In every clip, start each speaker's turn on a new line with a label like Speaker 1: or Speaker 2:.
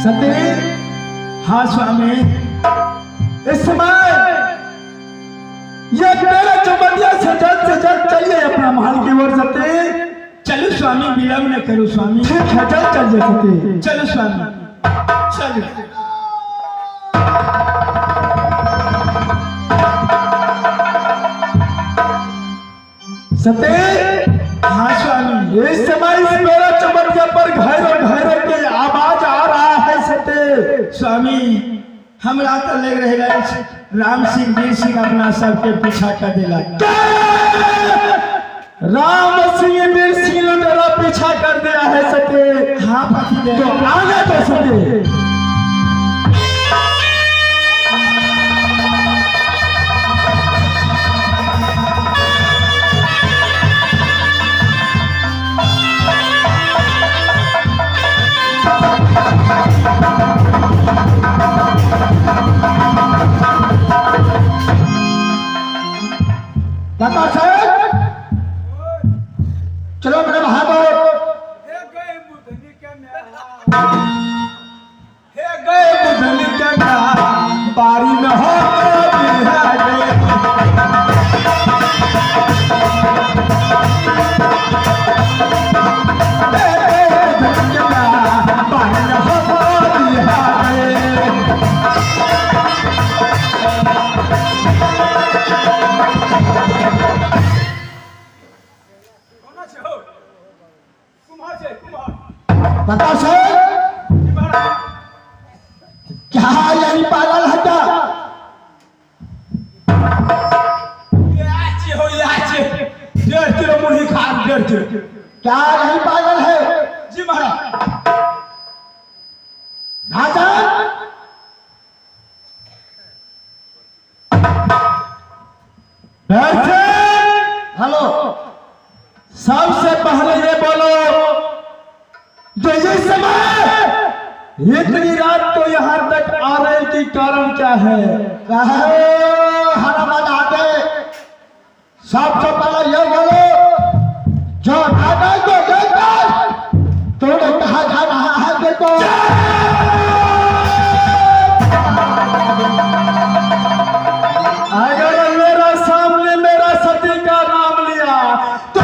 Speaker 1: सती। हाँ स्वामी, इस समय ये मेरे चौबटिया से जल्द चलिए अपना महल की ओर सती।
Speaker 2: चलो स्वामी, विलंब न करो स्वामी।
Speaker 1: ठीक है, जल्द चलिए सती।
Speaker 2: चलो स्वामी, चलो।
Speaker 1: सती।
Speaker 2: हाँ स्वामी,
Speaker 1: इस समय इस मेरा चौबटिया पर घैरो घैरो की आवाज आ रहा है सती।
Speaker 2: स्वामी हमरा तो लग रहा है राम सिंह वीर सिंह अपना सबके पीछा कर दिला।
Speaker 1: राम सिंह वीर सिंह ने मेरा पीछा कर दिया है सती।
Speaker 2: हाँ पति
Speaker 1: तो आगे तो सती। लता साहब, चलो मेरे बहादुर।
Speaker 2: हे गए बुधनी के म्याह, बारी में हो बिहार।
Speaker 1: बता सर क्या यही पागल है क्या?
Speaker 2: डेढ़ किलो मुर्गी खा 1.5 किलो।
Speaker 1: क्या यही पागल है?
Speaker 2: जी महाराज।
Speaker 1: राजा
Speaker 2: बैठे।
Speaker 1: हेलो,
Speaker 2: सबसे पहले ये बोलो जो ये समय इतनी रात को यहाँ तक आने की कारण क्या है?
Speaker 1: हनुमान आगे सबसे पहले ये बोलो जो राजा को लेकर तूने कहा जा रहा है देखो।
Speaker 2: अगर मेरा सामने मेरा सती का नाम लिया तो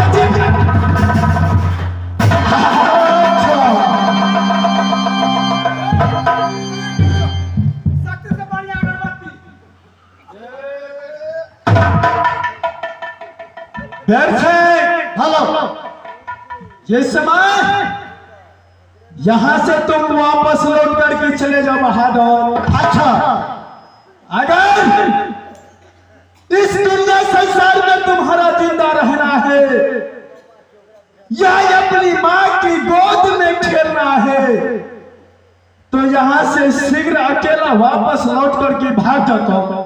Speaker 1: हेलो,
Speaker 2: ये समय यहां से तुम वापस लौट करके चले जाओ बहादुर।
Speaker 1: अच्छा,
Speaker 2: अगर इस दुनिया संसार में तुम्हारा जिंदा रहना है या अपनी मां की गोद में खेलना है तो यहां से शीघ्र अकेला वापस लौट करके भाग जाओ,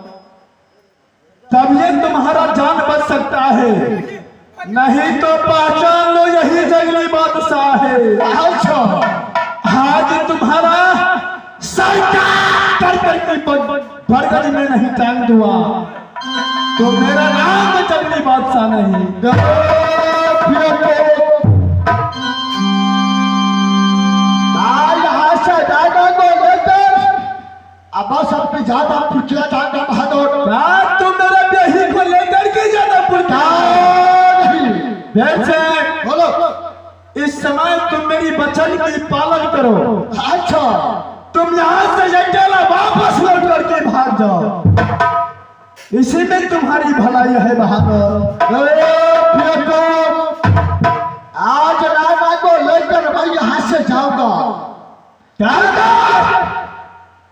Speaker 2: तब ये तुम्हारा जान बच सकता है, नहीं तो पहचान लो यही जंगली बादशाह है।
Speaker 1: अच्छा,
Speaker 2: आज तुम्हारा सरकार कर करके बरगद में नहीं टांग दुआ तो मेरा नाम जंगली बादशाह नहीं।
Speaker 1: यहाँ से दादा को लेकर अब सबसे ज्यादा पुछला चाहता बहादुर।
Speaker 2: क्या तुम मेरे बेही को लेकर के ज्यादा पुरता?
Speaker 1: बोलो,
Speaker 2: इस समय तुम मेरी वचन की पालन करो।
Speaker 1: अच्छा,
Speaker 2: तुम यहाँ से अकेला वापस लौट करके भाग जाओ, इसी में तुम्हारी भलाई है बहादुर।
Speaker 1: आज राजा को लेकर मैं यहाँ से जाऊंगा।
Speaker 2: क्या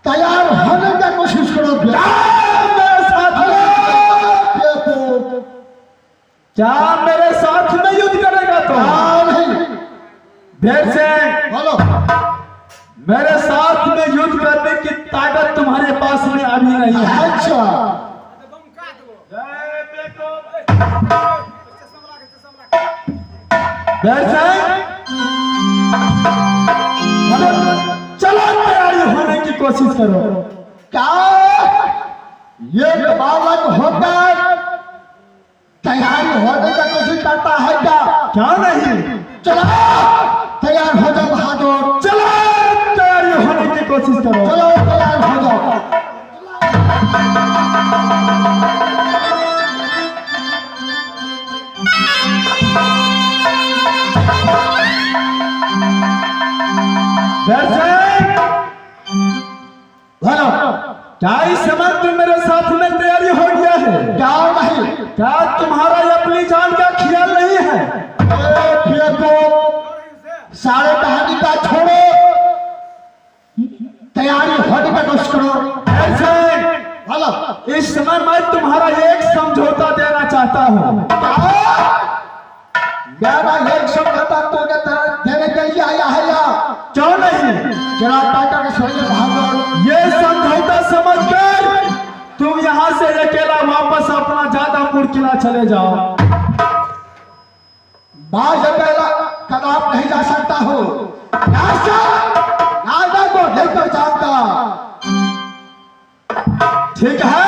Speaker 1: तैयार होने का कोशिश करो।
Speaker 2: मेरे साथ क्या मेरे साथ में युद्ध करेगा तो? भेड़ से
Speaker 1: बोलो,
Speaker 2: मेरे साथ में युद्ध करने की ताकत तुम्हारे पास में अभी नहीं है।
Speaker 1: अच्छा,
Speaker 2: भेड़ से चलो तैयारी होने की कोशिश करो।
Speaker 1: क्या ये बालक होकर तैयारी होने का कोशिश करता है क्या?
Speaker 2: क्या नहीं?
Speaker 1: चलो तैयार हो जाओ बहादुर।
Speaker 2: चलो तैयारी होने की कोशिश करो।
Speaker 1: चलो तैयार हो जाओ।
Speaker 2: हेलो, क्या इस समय तुम मेरे साथ में तैयारी हो गया है?
Speaker 1: क्या नहीं?
Speaker 2: क्या तुम्हारा अपनी जान का ख्याल नहीं है?
Speaker 1: सारे कहानी का छोड़ो, तैयारी होने का कोशिश करो।
Speaker 2: हेलो, इस समय मैं तुम्हारा एक समझौता देना चाहता हूँ।
Speaker 1: मेरा एक समझौता तूने देने के लिए आया है या?
Speaker 2: क्यों नहीं?
Speaker 1: जरा टाटा के सुनिए बहादुर।
Speaker 2: ये समझौता समझकर तुम यहाँ से अकेला वापस अपना जादापुर किला चले जाओ।
Speaker 1: बाज अकेला कदाप नहीं जा सकता हूँ। राजा को लेकर जाऊंगा।
Speaker 2: ठीक है,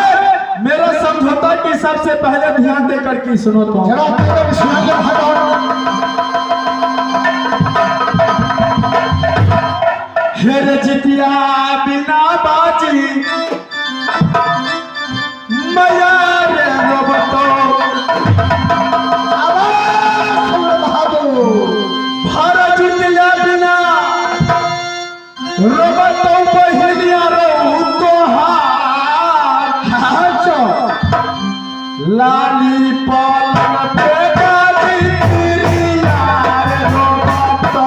Speaker 2: मेरा समझौता की सबसे पहले ध्यान देकर की सुनो तो।
Speaker 1: जरा टाटा के सुनिए बहादुर।
Speaker 2: हेर जितिया बिना बाजी मैया रे रोबतो भर जितिया बिना रोबतो बहिनिया रो तोहार लाली पलंग पे गाली तेरी यार रोबतो।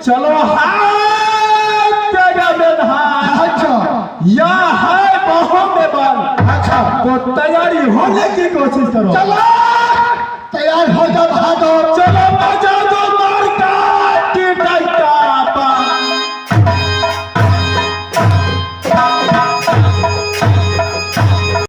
Speaker 1: चलो या है बाहों में बाल।
Speaker 2: अच्छा
Speaker 1: तो तैयारी होने की कोशिश करो।
Speaker 2: चलो तैयार हो जा बहादुर।
Speaker 1: चलो बजा दो